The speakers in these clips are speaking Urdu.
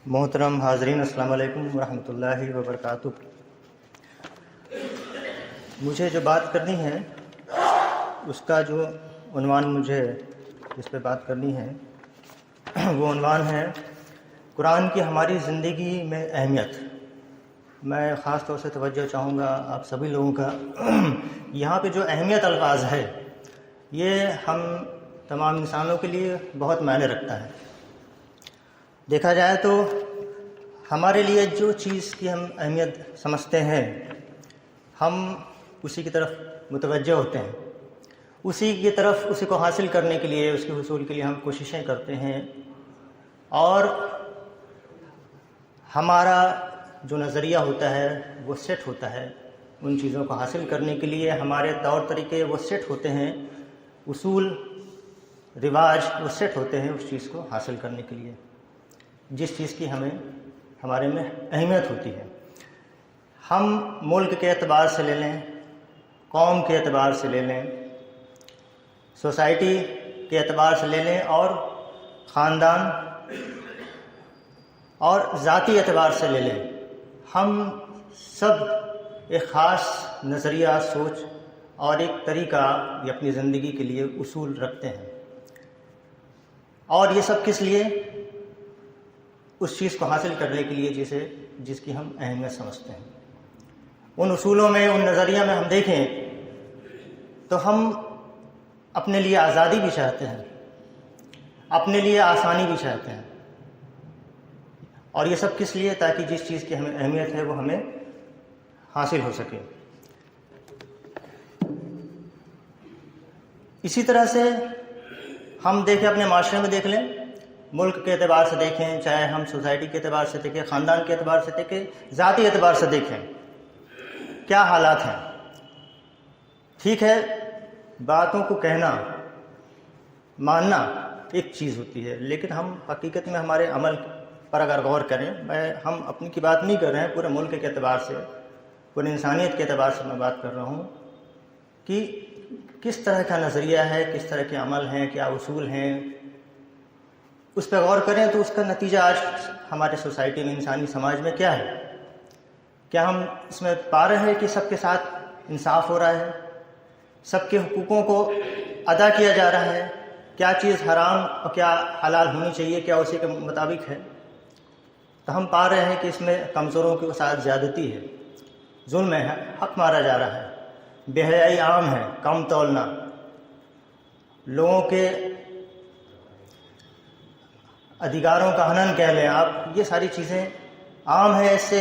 محترم حاضرین، السلام علیکم ورحمۃ اللہ وبرکاتہ۔ مجھے جو بات کرنی ہے اس کا جو عنوان مجھے جس پہ بات کرنی ہے وہ عنوان ہے قرآن کی ہماری زندگی میں اہمیت۔ میں خاص طور سے توجہ چاہوں گا آپ سبھی لوگوں کا۔ یہاں پہ جو اہمیت الفاظ ہے یہ ہم تمام انسانوں کے لیے بہت معنی رکھتا ہے۔ دیکھا جائے تو ہمارے لیے جو چیز کی ہم اہمیت سمجھتے ہیں ہم اسی کی طرف متوجہ ہوتے ہیں، اسی کی طرف اسی کو حاصل کرنے کے لیے، اس کے حصول کے لیے ہم کوششیں کرتے ہیں، اور ہمارا جو نظریہ ہوتا ہے وہ سیٹ ہوتا ہے ان چیزوں کو حاصل کرنے کے لیے۔ ہمارے طور طریقے وہ سیٹ ہوتے ہیں، اصول رواج وہ سیٹ ہوتے ہیں اس چیز کو حاصل کرنے کے لیے، جس چیز کی ہمارے میں اہمیت ہوتی ہے۔ ہم ملک کے اعتبار سے لے لیں، قوم کے اعتبار سے لے لیں، سوسائٹی کے اعتبار سے لے لیں، اور خاندان اور ذاتی اعتبار سے لے لیں، ہم سب ایک خاص نظریہ، سوچ اور ایک طریقہ یہ اپنی زندگی کے لیے اصول رکھتے ہیں۔ اور یہ سب کس لیے؟ اس چیز کو حاصل کرنے کے لیے جس کی ہم اہمیت سمجھتے ہیں۔ ان اصولوں میں، ان نظریہ میں ہم دیکھیں تو ہم اپنے لیے آزادی بھی چاہتے ہیں، اپنے لیے آسانی بھی چاہتے ہیں، اور یہ سب کس لیے؟ تاکہ جس چیز کی ہمیں اہمیت ہے وہ ہمیں حاصل ہو سکے۔ اسی طرح سے ہم دیکھیں، اپنے معاشرے میں دیکھ لیں، ملک کے اعتبار سے دیکھیں، چاہے ہم سوسائٹی کے اعتبار سے دیکھیں، خاندان کے اعتبار سے دیکھیں، ذاتی اعتبار سے دیکھیں، کیا حالات ہیں۔ ٹھیک ہے، باتوں کو کہنا، ماننا ایک چیز ہوتی ہے، لیکن ہم حقیقت میں ہمارے عمل پر اگر غور کریں، ہم اپنی کی بات نہیں کر رہے ہیں، پورے ملک کے اعتبار سے، پورے انسانیت کے اعتبار سے میں بات کر رہا ہوں کہ کس طرح کا نظریہ ہے، کس طرح کے عمل ہیں، کیا اصول ہیں، اس پہ غور کریں تو اس کا نتیجہ آج ہمارے سوسائٹی میں، انسانی سماج میں کیا ہے؟ کیا ہم اس میں پا رہے ہیں کہ سب کے ساتھ انصاف ہو رہا ہے، سب کے حقوقوں کو ادا کیا جا رہا ہے؟ کیا چیز حرام اور کیا حلال ہونی چاہیے، کیا اسی کے مطابق ہے؟ تو ہم پا رہے ہیں کہ اس میں کمزوروں کے ساتھ زیادتی ہے، ظلم ہے، حق مارا جا رہا ہے، بے حیائی عام ہے، کم تولنا، لوگوں کے ادھیکاروں کا ہنن کہہ لیں آپ، یہ ساری چیزیں عام ہیں۔ اس سے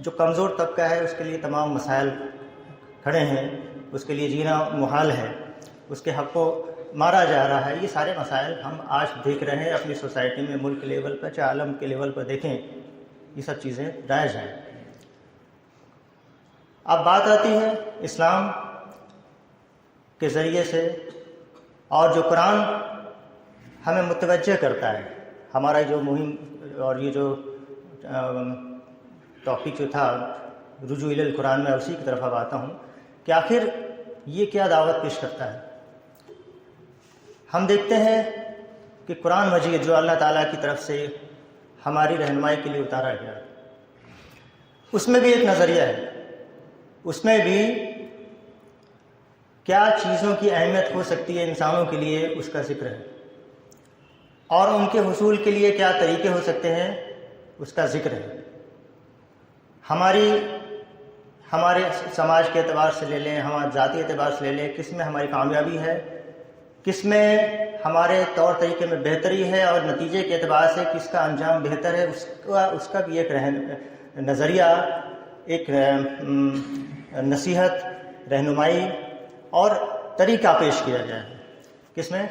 جو کمزور طبقہ ہے اس کے لیے تمام مسائل کھڑے ہیں، اس کے لیے جینا محال ہے، اس کے حق کو مارا جا رہا ہے۔ یہ سارے مسائل ہم آج دیکھ رہے ہیں اپنی سوسائٹی میں، ملک کے لیول پر، چاہے عالم کے لیول پر دیکھیں، یہ سب چیزیں رائج ہیں۔ اب بات آتی ہے اسلام کے ذریعے سے، اور جو قرآن ہمیں متوجہ کرتا ہے، ہمارا جو مہم اور یہ جو ٹاپک جو تھا رجوع الی القرآن، میں اسی کی طرف اب آتا ہوں کہ آخر یہ کیا دعوت پیش کرتا ہے۔ ہم دیکھتے ہیں کہ قرآن مجید جو اللہ تعالیٰ کی طرف سے ہماری رہنمائی کے لیے اتارا گیا، اس میں بھی ایک نظریہ ہے، اس میں بھی کیا چیزوں کی اہمیت ہو سکتی ہے انسانوں کے لیے اس کا ذکر ہے، اور ان کے حصول کے لیے کیا طریقے ہو سکتے ہیں اس کا ذکر ہے۔ ہمارے سماج کے اعتبار سے لے لیں، ہمارے ذاتی اعتبار سے لے لیں، کس میں ہماری کامیابی ہے، کس میں ہمارے طور طریقے میں بہتری ہے، اور نتیجے کے اعتبار سے کس کا انجام بہتر ہے، اس کا بھی ایک نظریہ، ایک نصیحت، رہنمائی اور طریقہ پیش کیا گیا ہے۔ کس میں؟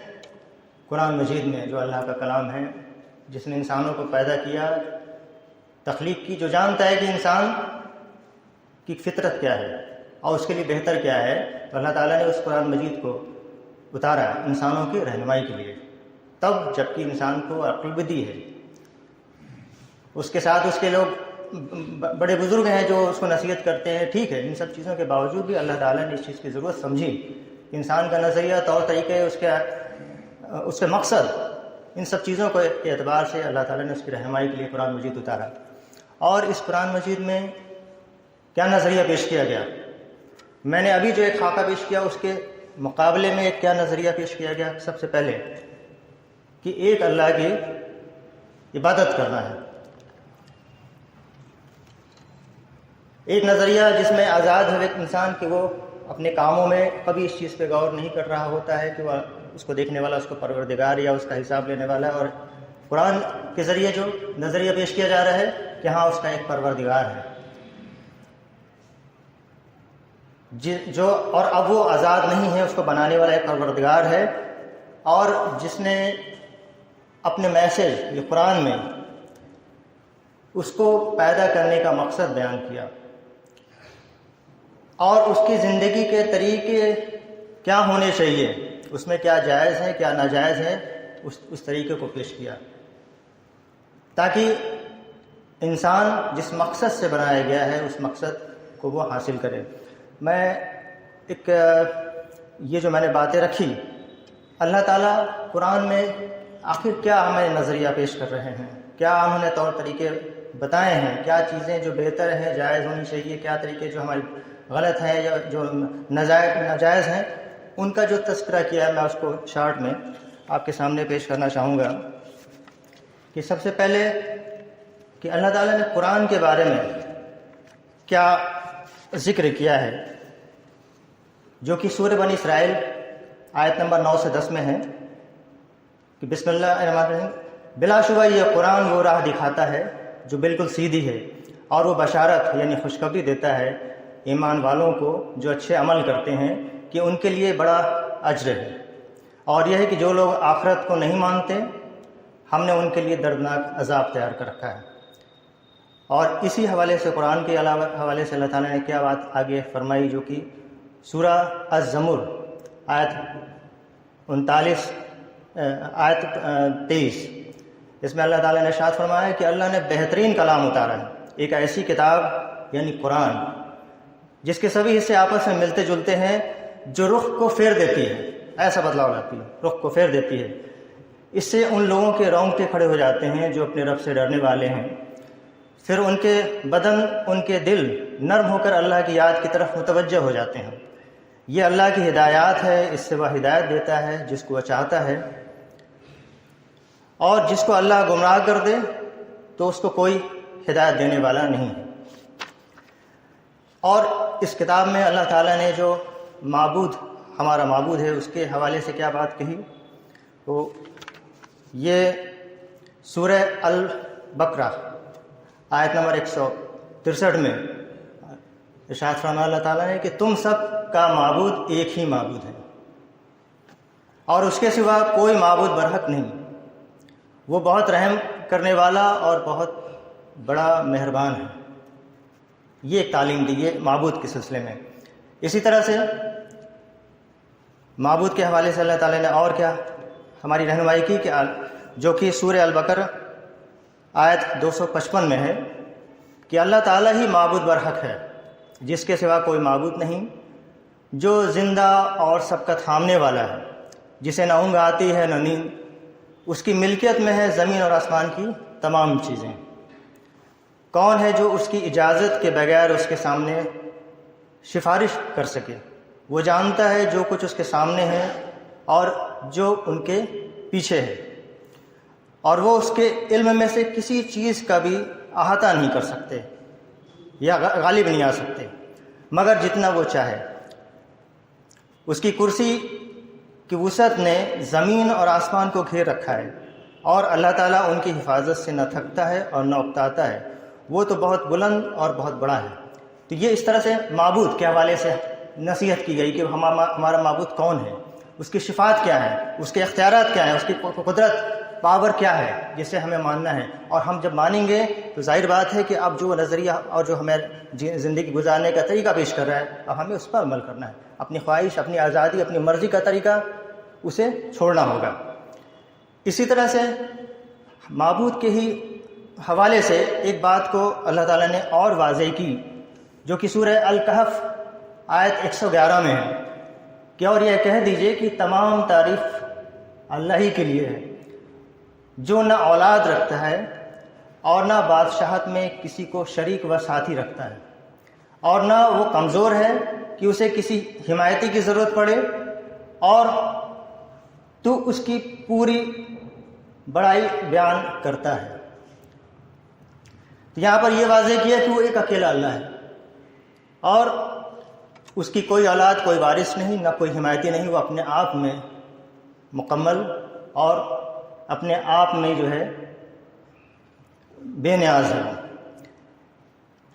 قرآن مجید میں، جو اللہ کا کلام ہے، جس نے انسانوں کو پیدا کیا، تخلیق کی، جو جانتا ہے کہ انسان کی فطرت کیا ہے اور اس کے لیے بہتر کیا ہے، تو اللہ تعالیٰ نے اس قرآن مجید کو اتارا انسانوں کی رہنمائی کے لیے، تب جبکہ انسان کو عقل بھی دی ہے۔ اس کے ساتھ اس کے لوگ بڑے بزرگ ہیں جو اس کو نصیحت کرتے ہیں، ٹھیک ہے، ان سب چیزوں کے باوجود بھی اللہ تعالیٰ نے اس چیز کی ضرورت سمجھی، انسان کا نظریہ، طور طریقے، اس کے مقصد ان سب چیزوں کے اعتبار سے اللہ تعالیٰ نے اس کی رہنمائی کے لیے قرآن مجید اتارا. اور اس قرآن مجید میں کیا نظریہ پیش کیا گیا؟ میں نے ابھی جو ایک خاکہ پیش کیا اس کے مقابلے میں ایک کیا نظریہ پیش کیا گیا؟ سب سے پہلے کہ ایک اللہ کی عبادت کرنا ہے. ایک نظریہ جس میں آزاد ہے ایک انسان کہ وہ اپنے کاموں میں کبھی اس چیز پہ غور نہیں کر رہا ہوتا ہے کہ وہ اس کو دیکھنے والا اس کو پروردگار یا اس کا حساب لینے والا ہے. اور قرآن کے ذریعے جو نظریہ پیش کیا جا رہا ہے کہ ہاں اس کا ایک پروردگار ہے جو، اور اب وہ آزاد نہیں ہے، اس کو بنانے والا ایک پروردگار ہے. اور جس نے اپنے میسج یہ قرآن میں اس کو پیدا کرنے کا مقصد بیان کیا اور اس کی زندگی کے طریقے کیا ہونے چاہیے، اس میں کیا جائز ہے کیا ناجائز ہے، اس طریقے کو پیش کیا تاکہ انسان جس مقصد سے بنایا گیا ہے اس مقصد کو وہ حاصل کرے. میں ایک یہ جو میں نے باتیں رکھی، اللہ تعالیٰ قرآن میں آخر کیا ہمیں نظریہ پیش کر رہے ہیں، کیا انہوں نے طور طریقے بتائے ہیں، کیا چیزیں جو بہتر ہیں جائز ہونی چاہیے، کیا طریقے جو ہماری غلط ہیں یا جو ناجائز ہیں، ان کا جو تذکرہ کیا ہے میں اس کو شارٹ میں آپ کے سامنے پیش کرنا چاہوں گا. کہ سب سے پہلے کہ اللہ تعالیٰ نے قرآن کے بارے میں کیا ذکر کیا ہے، جو کہ سورہ بنی اسرائیل آیت نمبر 9 سے 10 میں ہے کہ بسم اللہ الرحمن الرحیم، بلا شبہ یہ قرآن وہ راہ دکھاتا ہے جو بالکل سیدھی ہے، اور وہ بشارت یعنی خوشخبری دیتا ہے ایمان والوں کو جو اچھے عمل کرتے ہیں کہ ان کے لیے بڑا اجر ہے. اور یہ ہے کہ جو لوگ آخرت کو نہیں مانتے ہم نے ان کے لیے دردناک عذاب تیار کر رکھا ہے. اور اسی حوالے سے قرآن کے علاوہ حوالے سے اللہ تعالیٰ نے کیا بات آگے فرمائی، جو کہ سورہ الزمر آیت 39 آیت 23، اس میں اللہ تعالیٰ نے ارشاد فرمایا کہ اللہ نے بہترین کلام اتارا ہے، ایک ایسی کتاب یعنی قرآن جس کے سبھی حصے آپس میں ملتے جلتے ہیں، جو رخ کو پھیر دیتی ہے، ایسا بدلاؤ لاتی ہے، رخ کو پھیر دیتی ہے. اس سے ان لوگوں کے رونگٹے کھڑے ہو جاتے ہیں جو اپنے رب سے ڈرنے والے ہیں، پھر ان کے بدن ان کے دل نرم ہو کر اللہ کی یاد کی طرف متوجہ ہو جاتے ہیں. یہ اللہ کی ہدایات ہے، اس سے وہ ہدایت دیتا ہے جس کو وہ چاہتا ہے، اور جس کو اللہ گمراہ کر دے تو اس کو کوئی ہدایت دینے والا نہیں. اور اس کتاب میں اللہ تعالیٰ نے جو معبود ہمارا معبود ہے اس کے حوالے سے کیا بات کہی، تو یہ سورہ البقرہ آیت نمبر 163 میں ارشاد فرمایا اللہ تعالیٰ نے کہ تم سب کا معبود ایک ہی معبود ہے اور اس کے سوا کوئی معبود برحق نہیں، وہ بہت رحم کرنے والا اور بہت بڑا مہربان ہے. یہ ایک تعلیم دی ہے معبود کے سلسلے میں. اسی طرح سے معبود کے حوالے سے اللہ تعالیٰ نے اور کیا ہماری رہنمائی کی کہ جو کہ سورہ البقرہ آیت 255 میں ہے کہ اللہ تعالیٰ ہی معبود برحق ہے، جس کے سوا کوئی معبود نہیں، جو زندہ اور سب کا تھامنے والا ہے، جسے نہ اونگ آتی ہے نہ نیند، اس کی ملکیت میں ہے زمین اور آسمان کی تمام چیزیں. کون ہے جو اس کی اجازت کے بغیر اس کے سامنے سفارش کر سکے؟ وہ جانتا ہے جو کچھ اس کے سامنے ہے اور جو ان کے پیچھے ہے، اور وہ اس کے علم میں سے کسی چیز کا بھی احاطہ نہیں کر سکتے یا غالب نہیں آ سکتے مگر جتنا وہ چاہے. اس کی کرسی کی وسعت نے زمین اور آسمان کو گھیر رکھا ہے، اور اللہ تعالیٰ ان کی حفاظت سے نہ تھکتا ہے اور نہ اکتاتا ہے، وہ تو بہت بلند اور بہت بڑا ہے. تو یہ اس طرح سے معبود کے حوالے سے نصیحت کی گئی کہ ہمارا معبود کون ہے، اس کی صفات کیا ہے، اس کے اختیارات کیا ہیں، اس کی قدرت پاور کیا ہے جسے ہمیں ماننا ہے. اور ہم جب مانیں گے تو ظاہر بات ہے کہ اب جو نظریہ اور جو ہمیں زندگی گزارنے کا طریقہ پیش کر رہا ہے اب ہمیں اس پر عمل کرنا ہے. اپنی خواہش، اپنی آزادی، اپنی مرضی کا طریقہ اسے چھوڑنا ہوگا. اسی طرح سے معبود کے ہی حوالے سے ایک بات کو اللہ تعالیٰ نے اور واضح کی، جو کہ سورہ الکہف آیت 111 میں ہے کہ اور یہ کہہ دیجئے کہ تمام تعریف اللہ ہی کے لیے ہے، جو نہ اولاد رکھتا ہے اور نہ بادشاہت میں کسی کو شریک و ساتھی رکھتا ہے، اور نہ وہ کمزور ہے کہ اسے کسی حمایتی کی ضرورت پڑے، اور تو اس کی پوری بڑائی بیان کرتا ہے۔ تو یہاں پر یہ واضح کیا کہ وہ ایک اکیلا اللہ ہے، اور اس کی کوئی اولاد، کوئی وارث نہیں، نہ کوئی حمایتی نہیں، وہ اپنے آپ میں مکمل اور اپنے آپ میں جو ہے بے نیاز ہے۔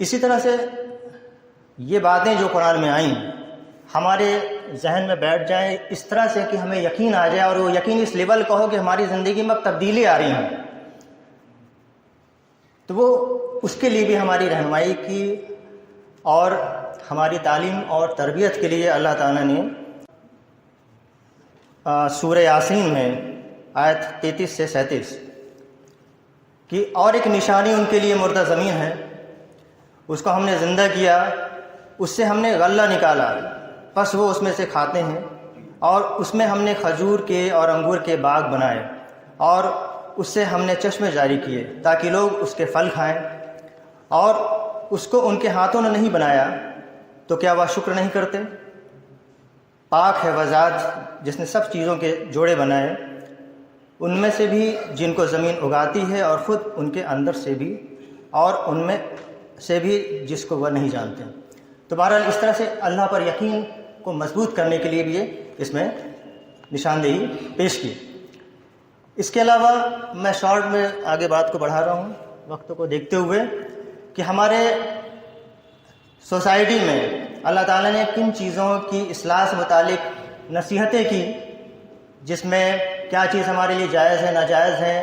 اسی طرح سے یہ باتیں جو قرآن میں آئیں ہمارے ذہن میں بیٹھ جائیں اس طرح سے کہ ہمیں یقین آ جائے، اور وہ یقین اس لیول کا ہو کہ ہماری زندگی میں اب تبدیلی آ رہی ہیں، تو وہ اس کے لیے بھی ہماری رہنمائی کی اور ہماری تعلیم اور تربیت کے لیے اللہ تعالیٰ نے سورہ یاسین میں آیت 33 سے 37 کی اور ایک نشانی ان کے لیے مردہ زمین ہے، اس کو ہم نے زندہ کیا، اس سے ہم نے غلہ نکالا، پس وہ اس میں سے کھاتے ہیں، اور اس میں ہم نے کھجور کے اور انگور کے باغ بنائے، اور اس سے ہم نے چشمے جاری کیے تاکہ لوگ اس کے پھل کھائیں، اور اس کو ان کے ہاتھوں نے نہیں بنایا تو کیا وہ شکر نہیں کرتے؟ پاک ہے وہ ذات جس نے سب چیزوں کے جوڑے بنائے، ان میں سے بھی جن کو زمین اگاتی ہے اور خود ان کے اندر سے بھی، اور ان میں سے بھی جس کو وہ نہیں جانتے۔ تو بہرحال اس طرح سے اللہ پر یقین کو مضبوط کرنے کے لیے بھی اس میں نشاندہی پیش کی۔ اس کے علاوہ میں شارٹ میں آگے بات کو بڑھا رہا ہوں وقت کو دیکھتے ہوئے کہ ہمارے سوسائٹی میں اللہ تعالیٰ نے کن چیزوں کی اصلاح سے متعلق نصیحتیں کی، جس میں کیا چیز ہمارے لیے جائز ہے، ناجائز ہے،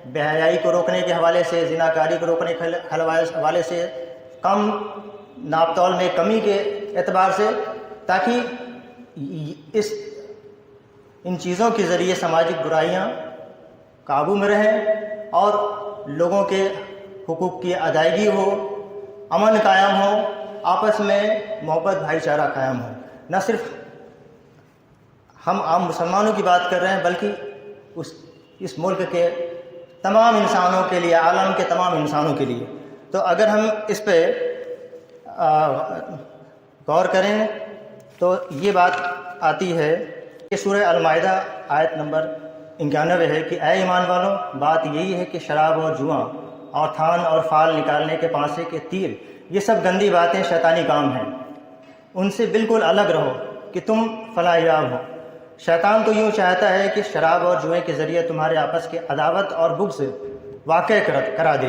بے حیائی کو روکنے کے حوالے سے، زناکاری کو روکنے کے حوالے سے، کم ناپ تول میں کمی کے اعتبار سے، تاکہ ان چیزوں کے ذریعے سماجی برائیاں قابو میں رہیں اور لوگوں کے حقوق کی ادائیگی ہو، امن قائم ہو، آپس میں محبت بھائی چارہ قائم ہو۔ نہ صرف ہم عام مسلمانوں کی بات کر رہے ہیں بلکہ اس ملک کے تمام انسانوں کے لیے، عالم کے تمام انسانوں کے لیے۔ تو اگر ہم اس پہ غور کریں تو یہ بات آتی ہے کہ سورہ المائدہ آیت نمبر 91 ہے کہ اے ایمان والوں، بات یہی ہے کہ شراب اور جوا اور تھان اور فال نکالنے کے پانسے کے تیر، یہ سب گندی باتیں شیطانی کام ہیں، ان سے بالکل الگ رہو کہ تم فلاح یاب ہو۔ شیطان تو یوں چاہتا ہے کہ شراب اور جوئے کے ذریعے تمہارے آپس کے عداوت اور بغض واقع کرا دے،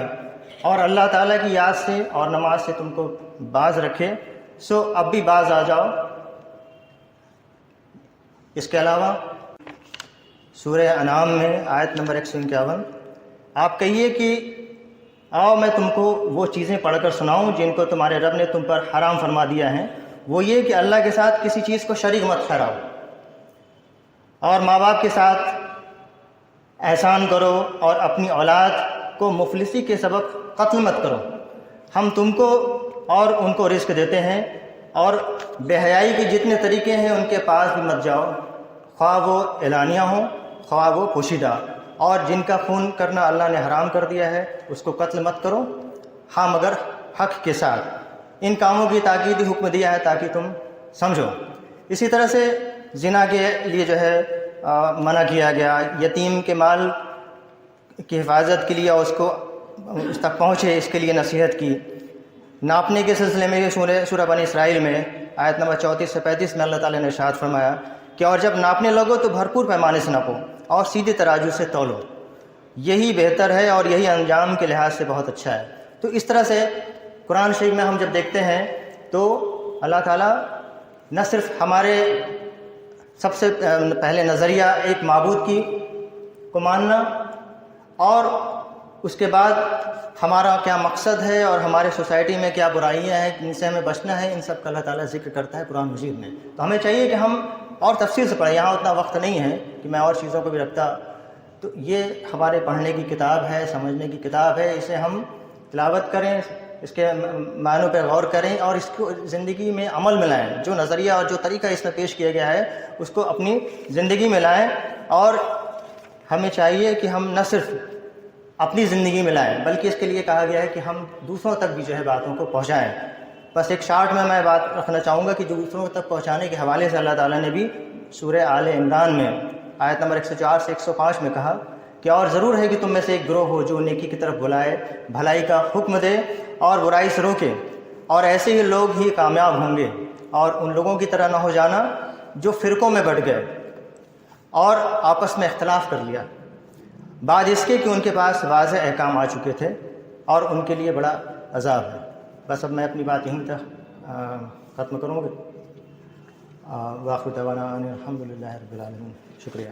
اور اللہ تعالیٰ کی یاد سے اور نماز سے تم کو باز رکھے، سو اب بھی باز آ جاؤ۔ اس کے علاوہ سورہ انعام میں آیت نمبر 151 آپ کہیے کہ آؤ میں تم کو وہ چیزیں پڑھ کر سناؤں جن کو تمہارے رب نے تم پر حرام فرما دیا ہے، وہ یہ کہ اللہ کے ساتھ کسی چیز کو شریک مت ٹھہراؤ، اور ماں باپ کے ساتھ احسان کرو، اور اپنی اولاد کو مفلسی کے سبب قتل مت کرو۔ ہم تم کو اور ان کو رزق دیتے ہیں، اور بے حیائی کے جتنے طریقے ہیں ان کے پاس بھی مت جاؤ، خواہ وہ اعلانیہ ہوں خواہ وہ پوشیدہ، اور جن کا خون کرنا اللہ نے حرام کر دیا ہے اس کو قتل مت کرو، ہاں مگر حق کے ساتھ۔ ان کاموں کی تاکیدی حکم دیا ہے تاکہ تم سمجھو۔ اسی طرح سے زنا کے لیے جو ہے منع کیا گیا، یتیم کے مال کی حفاظت کے لیے اور اس تک پہنچے اس کے لیے نصیحت کی۔ ناپنے کے سلسلے میں سورہ بنی اسرائیل میں آیت نمبر 34 سے 35 میں اللہ تعالیٰ نے ارشاد فرمایا کہ اور جب ناپنے لگو تو بھرپور پیمانے سے ناپو اور سیدھے ترازو سے تولو، یہی بہتر ہے اور یہی انجام کے لحاظ سے بہت اچھا ہے۔ تو اس طرح سے قرآن شریف میں ہم جب دیکھتے ہیں تو اللہ تعالیٰ نہ صرف ہمارے سب سے پہلے نظریہ ایک معبود کو ماننا، اور اس کے بعد ہمارا کیا مقصد ہے اور ہمارے سوسائٹی میں کیا برائیاں ہیں جن سے ہمیں بچنا ہے، ان سب کا اللہ تعالیٰ ذکر کرتا ہے قرآن مجید میں۔ تو ہمیں چاہیے کہ ہم اور تفصیل سے پڑھیں، یہاں اتنا وقت نہیں ہے کہ میں اور چیزوں کو بھی رکھتا، تو یہ ہمارے پڑھنے کی کتاب ہے، سمجھنے کی کتاب ہے، اسے ہم تلاوت کریں، اس کے معنوں پہ غور کریں اور اس کو زندگی میں عمل میں لائیں۔ جو نظریہ اور جو طریقہ اس میں پیش کیا گیا ہے اس کو اپنی زندگی میں لائیں، اور ہمیں چاہیے کہ ہم نہ صرف اپنی زندگی میں لائیں، بلکہ اس کے لیے کہا گیا ہے کہ ہم دوسروں تک بھی جو ہے باتوں کو پہنچائیں۔ بس ایک شارٹ میں بات رکھنا چاہوں گا کہ دوسروں تک پہنچانے کے حوالے سے اللہ تعالیٰ نے بھی سورہ آل عمران میں آیت نمبر 104 سے 105 میں کہا کہ اور ضرور ہے کہ تم میں سے ایک گروہ ہو جو نیکی کی طرف بلائے، بھلائی کا حکم دے اور برائی سے روکے، اور ایسے ہی لوگ ہی کامیاب ہوں گے، اور ان لوگوں کی طرح نہ ہو جانا جو فرقوں میں بٹ گئے اور آپس میں اختلاف کر لیا بعد اس کے کہ ان کے پاس واضح احکام آ چکے تھے اور ان کے لیے بڑا عذاب ہے۔ بس اب میں اپنی بات یہیں تک ختم کروں گا۔ وآخر دعوانا ان الحمد للہ رب العالمین۔ شکریہ۔